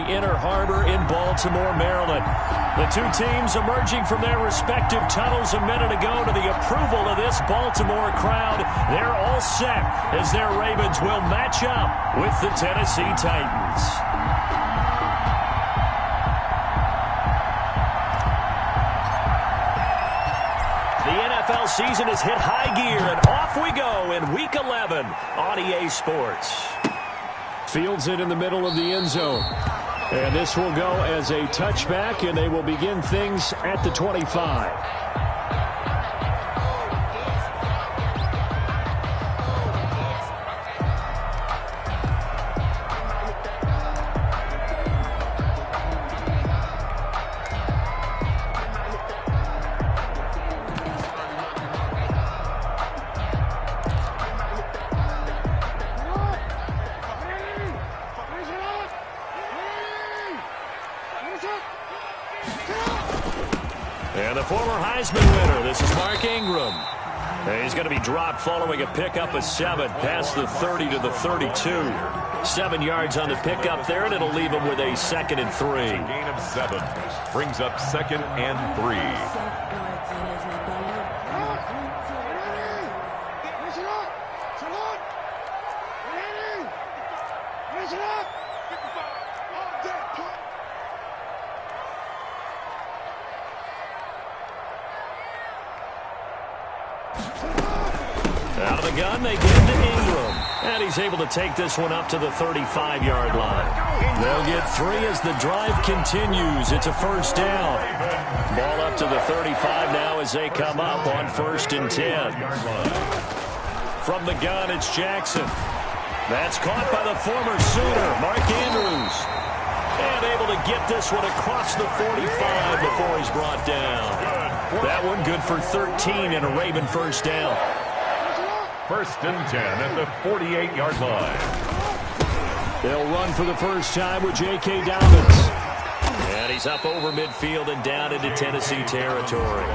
Inner Harbor in Baltimore, Maryland. The two teams emerging from their respective tunnels a minute ago to the approval of this Baltimore crowd. They're all set as their Ravens will match up with the Tennessee Titans. The NFL season has hit high gear, and off we go in Week 11 on EA Sports. Fields it in the middle of the end zone. And this will go as a touchback, and they will begin things at the 25. And the former Heisman winner, this is Mark Ingram. And he's going to be dropped following a pickup of 7 past the 30 to the 32. 7 yards on the pickup there, and it'll leave him with a 2nd and 3. Gain of 7 brings up 2nd and 3. Out of the gun, they give it to Ingram. And he's able to take this one up to the 35-yard line. They'll get 3 as the drive continues. It's a first down. Ball up to the 35 now as they come up on 1st and 10. From the gun, it's Jackson. That's caught by the former Sooner, Mark Andrews. And able to get this one across the 45 before he's brought down. That one good for 13 and a Raven first down. 1st and 10 at the 48-yard line. They'll run for the first time with J.K. Dobbins. And he's up over midfield and down into Tennessee territory.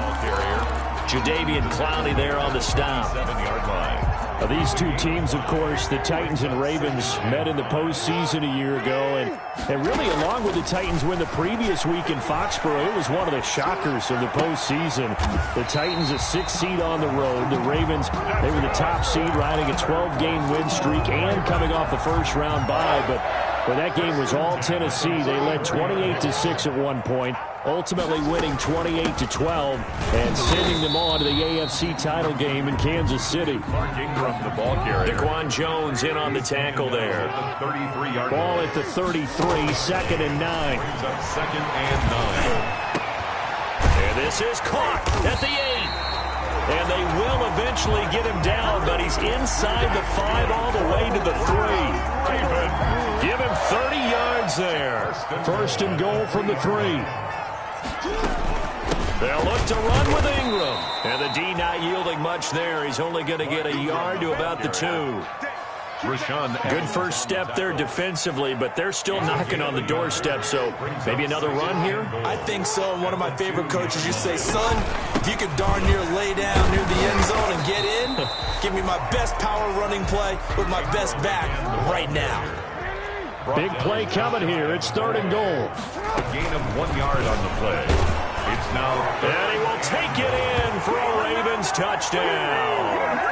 Jadeveon Clowney there on the stop. 7-yard line. These two teams, of course, the Titans and Ravens, met in the postseason a year ago. And really, along with the Titans win the previous week in Foxborough, it was one of the shockers of the postseason. The Titans, a 6th seed on the road. The Ravens, they were the top seed, riding a 12-game win streak and coming off the first-round bye. But that game was all Tennessee. They led 28-6 at one point, ultimately winning 28-12 and sending them on to the AFC title game in Kansas City. Mark Ingram, the ball carrier. Daquan Jones in on the tackle there. The 33-yard ball at the 33, 2nd and 9. Brings up 2nd and 9. And this is caught at the 8. And they will eventually get him down, but he's inside the 5 all the way to the 3. Give him 30 yards there. 1st and goal from the 3. They'll look to run with Ingram. And the D not yielding much there. He's only going to get a yard to about the 2. Good first step there defensively, but they're still knocking on the doorstep, so maybe another run here? I think so. And one of my favorite coaches used to say, son, if you could darn near lay down near the end zone and get in, give me my best power running play with my best back right now. Big play coming here. It's 3rd and goal. A gain of 1 yard on the play. It's now. And he will take it in for a Ravens touchdown.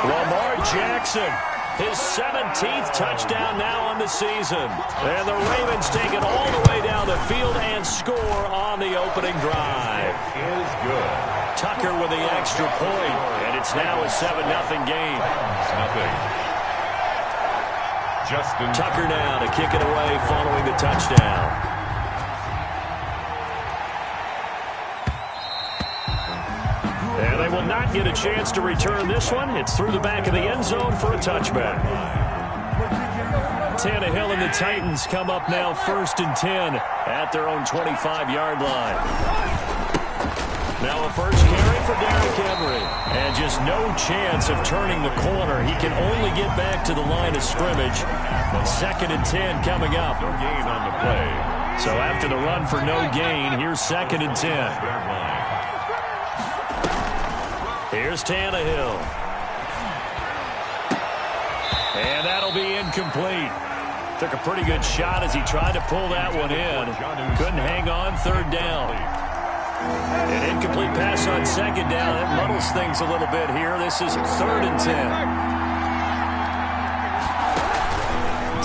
Lamar Jackson, his 17th touchdown now on the season. And the Ravens take it all the way down the field and score on the opening drive. Is good. Tucker with the extra point, and it's now a 7-0 game. Nothing. Justin Tucker now to kick it away following the touchdown. And they will not get a chance to return this one. It's through the back of the end zone for a touchback. Tannehill and the Titans come up now 1st and 10 at their own 25-yard line. Now a first carry for Derrick Henry. And just no chance of turning the corner. He can only get back to the line of scrimmage. 2nd and 10 coming up. No gain on the play. So after the run for no gain, here's 2nd and 10. Here's Tannehill. And that'll be incomplete. Took a pretty good shot as he tried to pull that one in. Couldn't hang on, third down. An incomplete pass on second down. That muddles things a little bit here. This is 3rd and 10.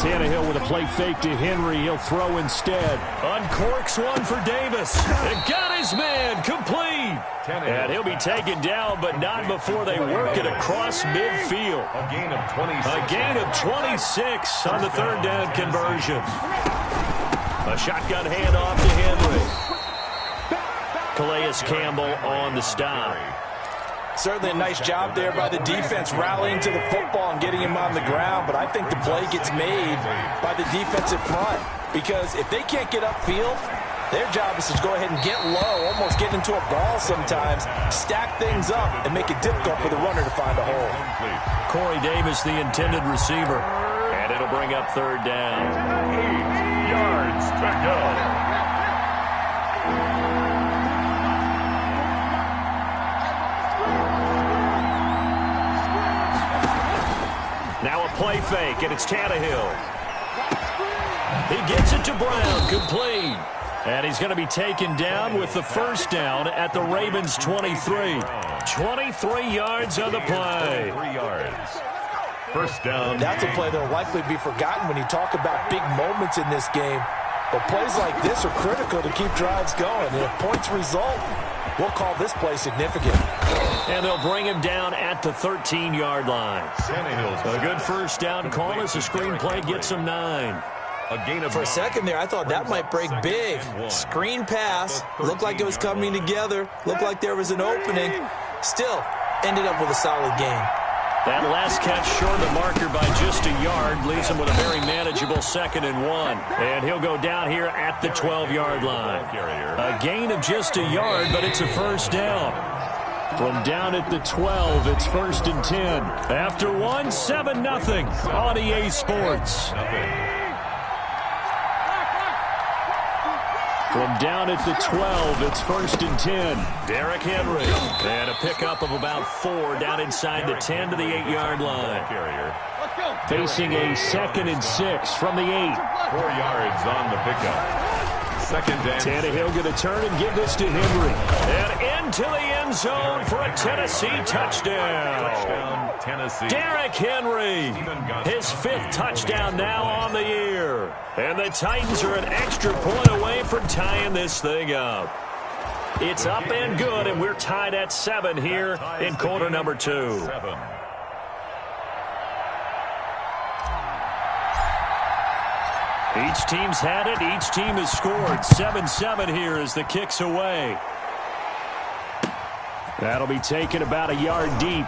Tannehill with a play fake to Henry. He'll throw instead. Uncorks one for Davis. And got his man complete. And he'll be taken down, but not before they work it across midfield. A gain of 26. A gain of 26 on the 3rd down conversion. A shotgun handoff to Henry. Calais Campbell on the stop. Certainly a nice job there by the defense rallying to the football and getting him on the ground, but I think the play gets made by the defensive front because if they can't get upfield, their job is to go ahead and get low, almost get into a ball sometimes, stack things up, and make it difficult for the runner to find a hole. Corey Davis, the intended receiver, and it'll bring up 3rd down. 8 yards to go. Now a play fake, and it's Tannehill. He gets it to Brown, complete. And he's going to be taken down with the 1st down at the Ravens' 23. 23 yards on the play. 3 yards. 1st down. That's a play that will likely be forgotten when you talk about big moments in this game. But plays like this are critical to keep drives going. And if points result, we'll call this play significant. And they'll bring him down at the 13-yard line. A good 1st down call as the screen play gets him 9. For a second there, I thought that might break big. Screen pass. Looked like it was coming together. Looked like there was an opening. Still, ended up with a solid game. That last catch short of the marker by just a yard leaves him with a very manageable 2nd and 1. And he'll go down here at the 12-yard line. A gain of just a yard, but it's a 1st down. From down at the 12, it's 1st and 10. After 1, 7-0 on EA Sports. From down at the 12, it's 1st and 10. Derrick Henry. And a pickup of about 4 down inside the 10 to the 8-yard line. Facing a 2nd and 6 from the 8. 4 yards on the pickup. 2nd and Tannehill going to turn and give this to Henry. And into the end zone for a Tennessee touchdown. Tennessee. Derrick Henry, his 5th touchdown now on the year. And the Titans are an extra point away from tying this thing up. It's up and good, and we're tied at 7 here in quarter number 2. Each team's had it. Each team has scored. 7-7 here as the kick's away. That'll be taken about a yard deep.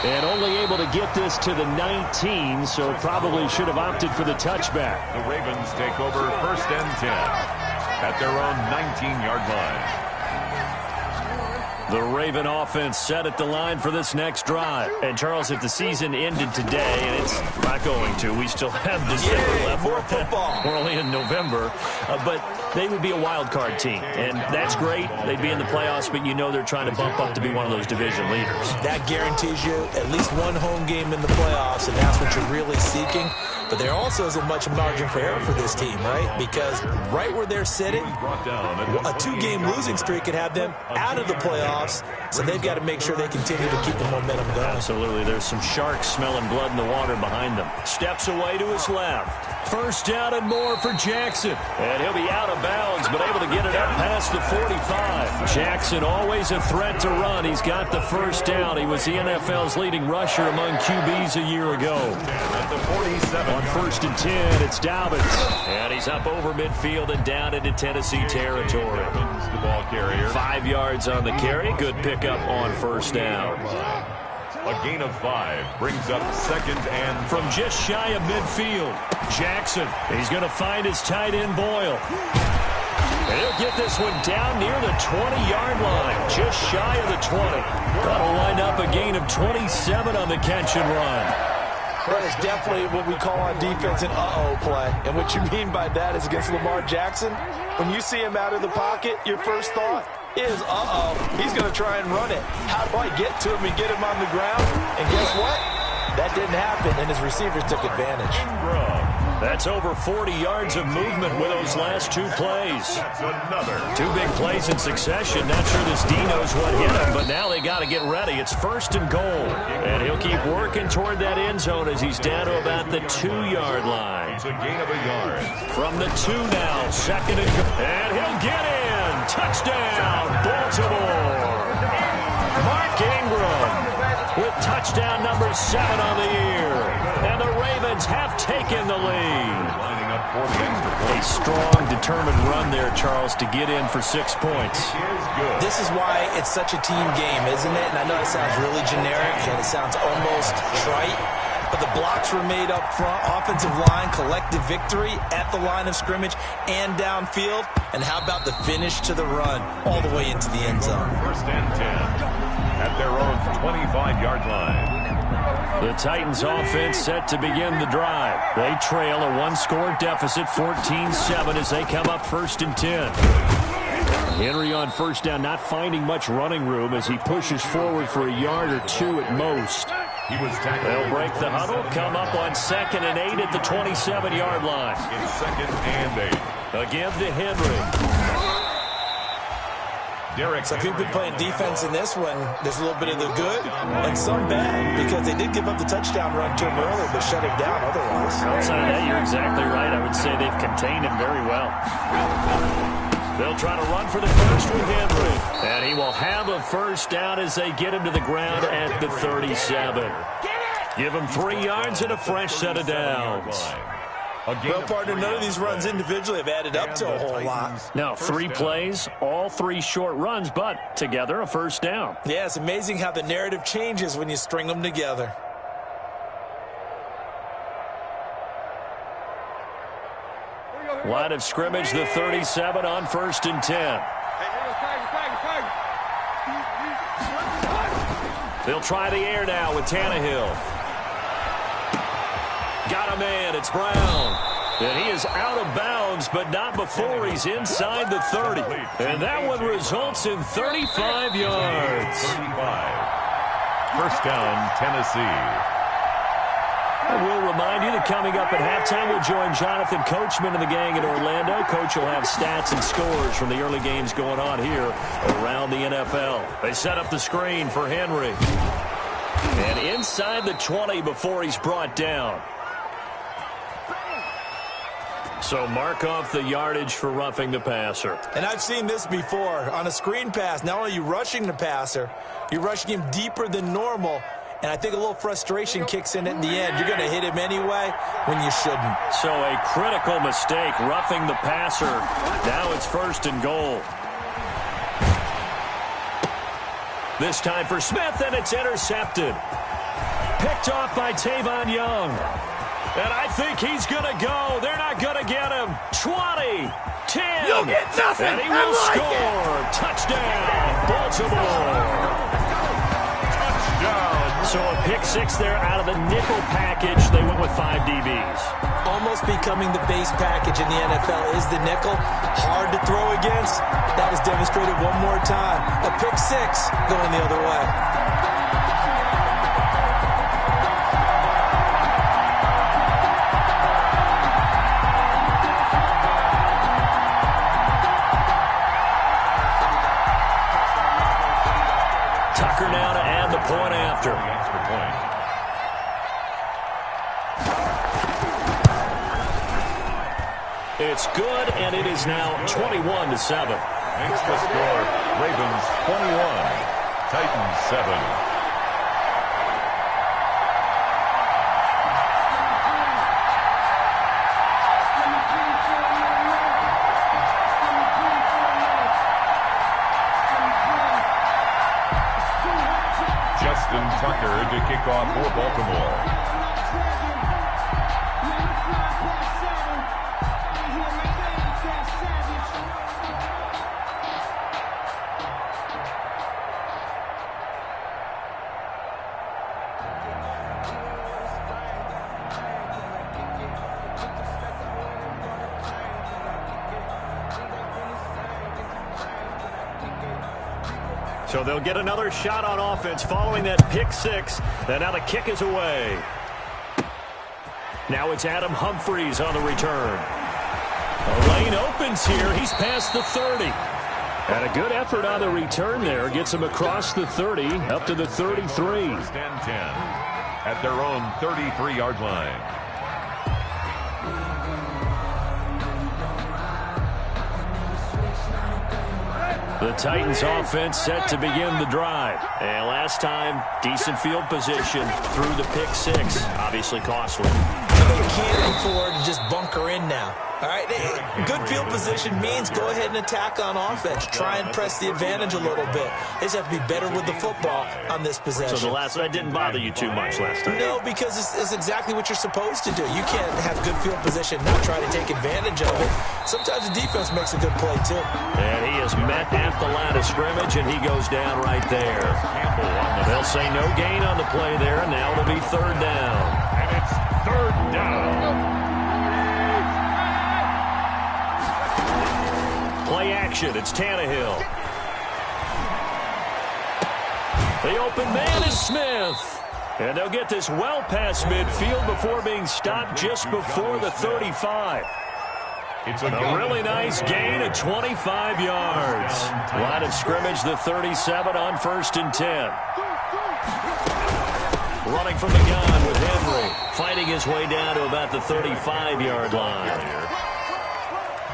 And only able to get this to the 19, so probably should have opted for the touchback. The Ravens take over 1st and 10 at their own 19-yard line. The Raven offense set at the line for this next drive. And, Charles, if the season ended today, and it's not going to, we still have December left. More football. We're only in November. But they would be a wild card team. And that's great. They'd be in the playoffs, but you know they're trying to bump up to be one of those division leaders. That guarantees you at least one home game in the playoffs, and that's what you're really seeking. But there also isn't much margin for error for this team, right? Because right where they're sitting, a 2-game losing streak could have them out of the playoffs. So they've got to make sure they continue to keep the momentum going. Absolutely. There's some sharks smelling blood in the water behind them. Steps away to his left. 1st down and more for Jackson. And he'll be out of bounds, but able to get it up past the 45. Jackson always a threat to run. He's got the 1st down. He was the NFL's leading rusher among QBs a year ago. At the 47. On 1st and 10, it's Dobbins. And he's up over midfield and down into Tennessee territory. The ball carrier. 5 yards on the carry. Good pickup on 1st down. A gain of 5 brings up 2nd and from just shy of midfield. Jackson, he's going to find his tight end Boyle. And he'll get this one down near the 20-yard line, just shy of the 20. That'll wind up a gain of 27 on the catch and run. That is definitely what we call on defense an uh-oh play. And what you mean by that is against Lamar Jackson, when you see him out of the pocket, your first thought is, uh-oh, he's going to try and run it. How do I get to him and get him on the ground? And guess what? That didn't happen, and his receivers took advantage. That's over 40 yards of movement with those last 2 plays. That's another. 2 big plays in succession. Not sure this D knows what hit him, but now they got to get ready. It's 1st and goal. And he'll keep working toward that end zone as he's down to about the 2-yard line. It's a gain of a yard. From the 2 now, 2nd and goal. And he'll get in. Touchdown, Baltimore. Mark Ingram with touchdown number 7 on the year. And the Ravens have taken the lead. Lining up for the extra point. A strong, determined run there, Charles, to get in for 6 points. Good. This is why it's such a team game, isn't it? And I know it sounds really generic and it sounds almost trite, but the blocks were made up front. Offensive line, collective victory at the line of scrimmage and downfield. And how about the finish to the run all the way into the end zone? 1st and 10 at their own 25-yard line. The Titans offense set to begin the drive. They trail a 1-score deficit, 14-7, as they come up 1st and 10. Henry on 1st down, not finding much running room as he pushes forward for a yard or 2 at most. He was tackled. They'll break the huddle, come up on 2nd and 8 at the 27-yard line. In 2nd and 8. Again to Henry. So if you've been playing defense in this one, there's a little bit of the good and some bad, because they did give up the touchdown run to him earlier, but shut him down otherwise. Outside of that, you're exactly right. I would say they've contained him very well. They'll try to run for the first with Henry. And he will have a 1st down as they get him to the ground at the 37. Give him 3 yards and a fresh set of downs. Well, partner, none of these runs individually have added up to a whole lot. Now, 3 plays, all 3 short runs, but together a 1st down. Yeah, it's amazing how the narrative changes when you string them together. Line of scrimmage, the 37 on 1st and 10. They'll try the air now with Tannehill. Got a man, it's Brown. And he is out of bounds, but not before he's inside the 30. And that one results in 35 yards. 35. 1st down, Tennessee. I will remind you that coming up at halftime, we'll join Jonathan Coachman and the gang in Orlando. Coach will have stats and scores from the early games going on here around the NFL. They set up the screen for Henry. And inside the 20 before he's brought down. So mark off the yardage for roughing the passer. And I've seen this before. On a screen pass, not only are you rushing the passer, you're rushing him deeper than normal. And I think a little frustration kicks in at the end. You're going to hit him anyway when you shouldn't. So a critical mistake, roughing the passer. Now it's 1st and goal. This time for Smith, and it's intercepted. Picked off by Tavon Young. And I think he's going to go. They're not going to get him. 20, 10. You'll get nothing. And he will score. Touchdown, Baltimore. Touchdown. So a pick 6 there out of the nickel package. They went with 5 DBs. Almost becoming the base package in the NFL is the nickel. Hard to throw against. That was demonstrated one more time. A pick 6 going the other way. Tucker now to add the point after. The extra point. It's good, and it is now 21-7. Makes the score. Ravens 21, Titans 7. Tucker to kick off for Baltimore. So they'll get another shot on offense following that pick 6. And now the kick is away. Now it's Adam Humphries on the return. The lane opens here. He's past the 30. And a good effort on the return there. Gets him across the 30, up to the 33. First and 10 at their own 33-yard line. The Titans offense set to begin the drive. And last time, decent field position through the pick six. Obviously costly. They can't afford to just bunker in now. All right, good field position means go ahead and attack on offense. Try and press the advantage a little bit. They just have to be better with the football on this possession. So that didn't bother you too much last time? No, because it's exactly what you're supposed to do. You can't have good field position, not try to take advantage of it. Sometimes the defense makes a good play, too. And he is met at the line of scrimmage, and he goes down right there. They'll say no gain on the play there, and now it'll be third down. And it's third down. Play action. It's Tannehill. The open man is Smith. And they'll get this well past midfield before being stopped just before the 35. It's a really nice gain of 25 yards. Line of scrimmage, the 37 on 1st and 10. Running from the gun with Henry. Fighting his way down to about the 35-yard line.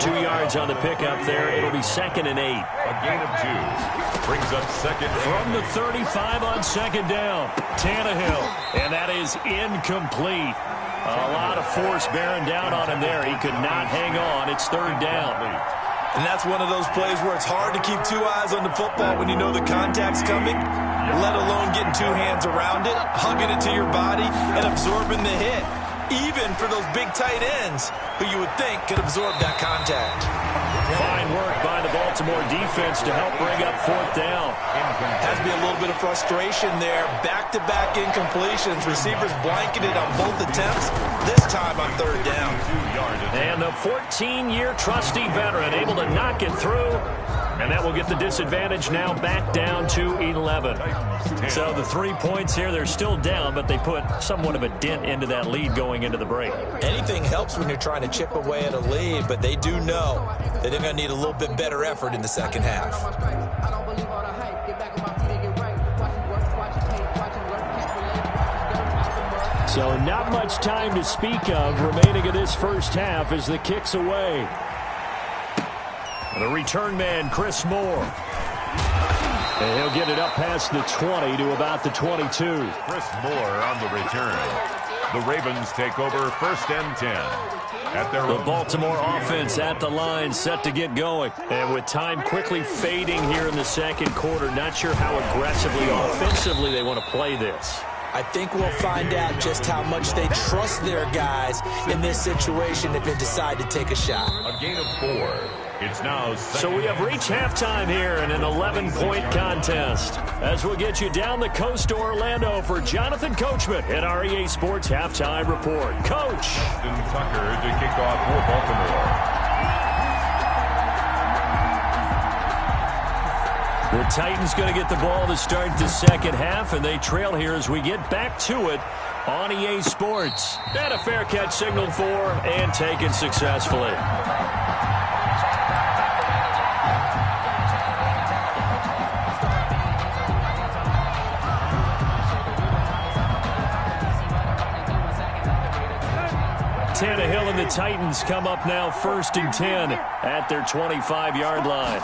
2 yards on the pickup there. It'll be 2nd and 8. A gain of 2. Brings up second. From the 35 on 2nd down. Tannehill. And that is incomplete. A lot of force bearing down on him there. He could not hang on. It's third down. And that's one of those plays where it's hard to keep 2 eyes on the football when you know the contact's coming, let alone getting 2 hands around it, hugging it to your body, and absorbing the hit. Even for those big tight ends who you would think could absorb that contact. Fine work by the Baltimore defense to help bring up 4th down. Has to be a little bit of frustration there. Back-to-back incompletions. Receivers blanketed on both attempts, this time on 3rd down. And the 14-year trusty veteran able to knock it through. And that will get the disadvantage now back down to 11. So the 3 points here, they're still down, but they put somewhat of a dent into that lead going into the break. Anything helps when you're trying to chip away at a lead, but they do know that they're going to need a little bit better effort in the second half. So not much time to speak of remaining in this first half as the kick's away. The return man, Chris Moore. And he'll get it up past the 20 to about the 22. Chris Moore on the return. The Ravens take over 1st and 10. At their The Baltimore offense at the line, set to get going. And with time quickly fading here in the second quarter, not sure how aggressively offensively they want to play this. I think we'll find out just how much they trust their guys in this situation if they decide to take a shot. A gain of 4. It's now so we have reached halftime here in an 11-point contest. As we'll get you down the coast to Orlando for Jonathan Coachman at our EA Sports Halftime Report. Coach. Justin Tucker to kick off for Baltimore. The Titans going to get the ball to start the second half, and they trail here as we get back to it on EA Sports. And a fair catch signaled for and taken successfully. Tannehill and the Titans come up now 1st and 10 at their 25-yard line.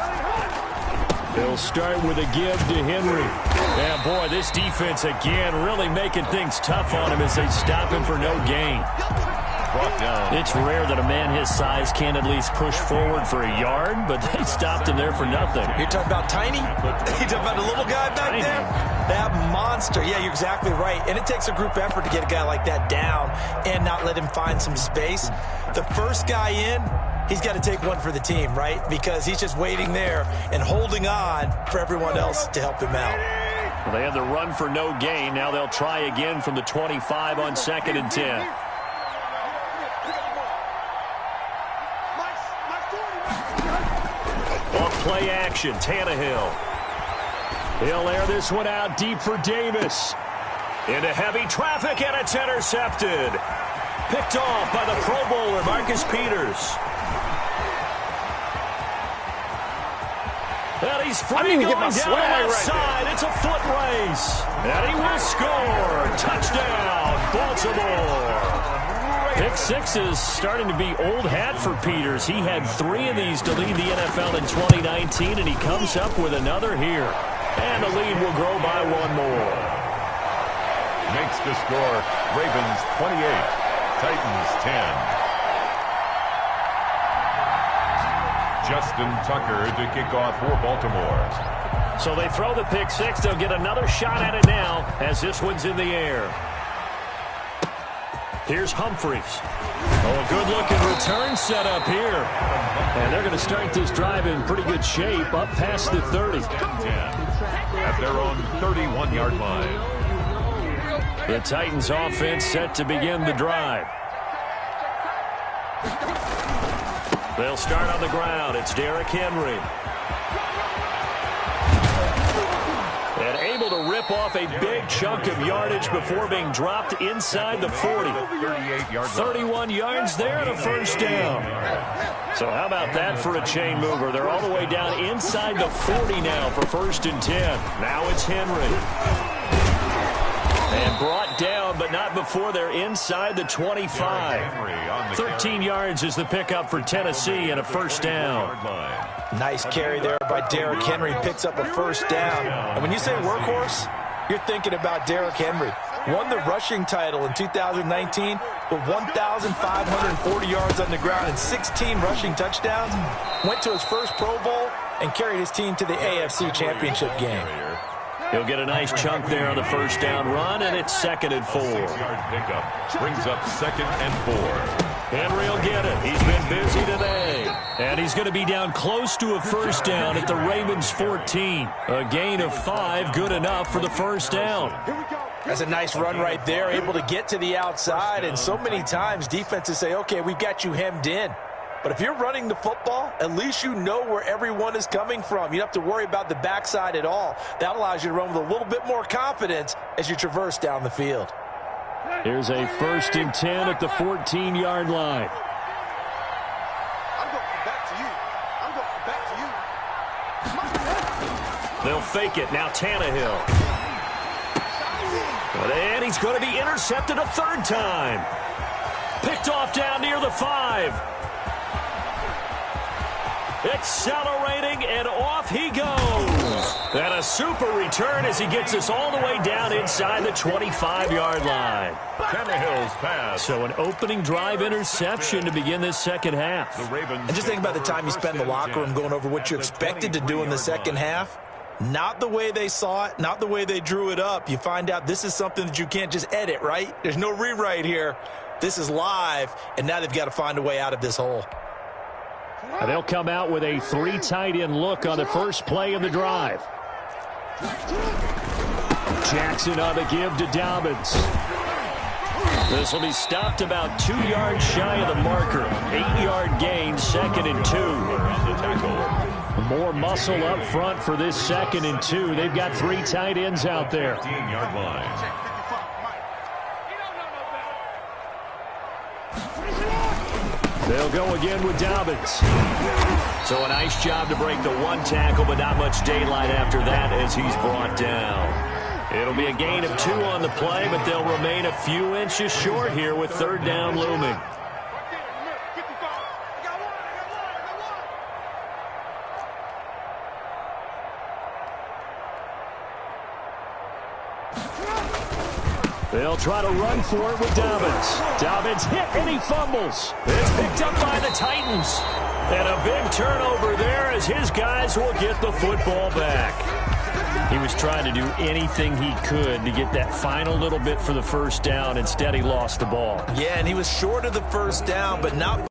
They'll start with a give to Henry. And boy, this defense again really making things tough on him as they stop him for no gain. Brought down. It's rare that a man his size can at least push forward for a yard, but they stopped him there for nothing. You're talking about tiny? You're talking about the little guy back Tiny. there? That monster. Yeah, you're exactly right. And it takes a group effort to get a guy like that down and not let him find some space. The first guy in, he's got to take one for the team, right? Because he's just waiting there and holding on for everyone else to help him out. Well, they had the run for no gain. Now they'll try again from the 25 on 2nd and 10. Play action, Tannehill. He'll air this one out deep for Davis. Into heavy traffic, and it's intercepted. Picked off by the Pro Bowler, Marcus Peters. And he's free going down the left side. It's a foot race. And he will score. Touchdown, Baltimore. Pick six is starting to be old hat for Peters. He had 3 of these to lead the NFL in 2019, and he comes up with another here. And the lead will grow by 1 more. Makes the score Ravens 28, Titans 10. Justin Tucker to kick off for Baltimore. So they throw the pick six. They'll get another shot at it now as this one's in the air. Here's Humphries. Oh, a good-looking return set up here. And they're going to start this drive in pretty good shape, up past the 30. At their own 31-yard line. The Titans offense set to begin the drive. They'll start on the ground. It's Derrick Henry. And able to rip off a big chunk of yardage before being dropped inside the 40. 31 yards there and a first down. So how about that for a chain mover? They're all the way down inside the 40 now for 1st and 10. Now it's Henry. And brought down, but not before they're inside the 25. 13 yards is the pickup for Tennessee and a first down. Nice carry there by Derrick Henry. Picks up a first down. And when you say workhorse, you're thinking about Derrick Henry. Won the rushing title in 2019 with 1,540 yards on the ground and 16 rushing touchdowns. Went to his first Pro Bowl and carried his team to the AFC Championship game. He'll get a nice chunk there on the first down run, and it's 2nd and 4. 6-yard pickup brings up 2nd and 4. Henry will get it. He's been busy today. And he's going to be down close to a first down at the Ravens 14. A gain of 5, good enough for the first down. That's a nice run right there, able to get to the outside. And so many times defenses say, okay, we've got you hemmed in. But if you're running the football, at least you know where everyone is coming from. You don't have to worry about the backside at all. That allows you to run with a little bit more confidence as you traverse down the field. Here's a 1st and 10 at the 14-yard line. I'm going back to you. They'll fake it. Now Tannehill. And he's going to be intercepted a 3rd time. Picked off down near the 5. Accelerating, and off he goes. And a super return as he gets us all the way down inside the 25-yard line. Tannehill's pass. So an opening drive interception to begin this second half. The Ravens. And just think about the time you spend in the locker room going over what you expected to do in the second half. Not the way they saw it, not the way they drew it up. You find out this is something that you can't just edit, right? There's no rewrite here. This is live, and now they've got to find a way out of this hole. And they'll come out with a 3 tight end look on the first play of the drive. Jackson on the give to Dobbins. This will be stopped about 2 yards shy of the marker. 8-yard gain, 2nd and 2. More muscle up front for this 2nd and 2. They've got 3 tight ends out there. 15-yard line. They'll go again with Dobbins. So a nice job to break the 1 tackle, but not much daylight after that as he's brought down. It'll be a gain of 2 on the play, but they'll remain a few inches short here with 3rd down looming. They'll try to run for it with Dobbins. Dobbins hit and he fumbles. It's picked up by the Titans. And a big turnover there as his guys will get the football back. He was trying to do anything he could to get that final little bit for the first down. Instead, he lost the ball. Yeah, and he was short of the first down, but not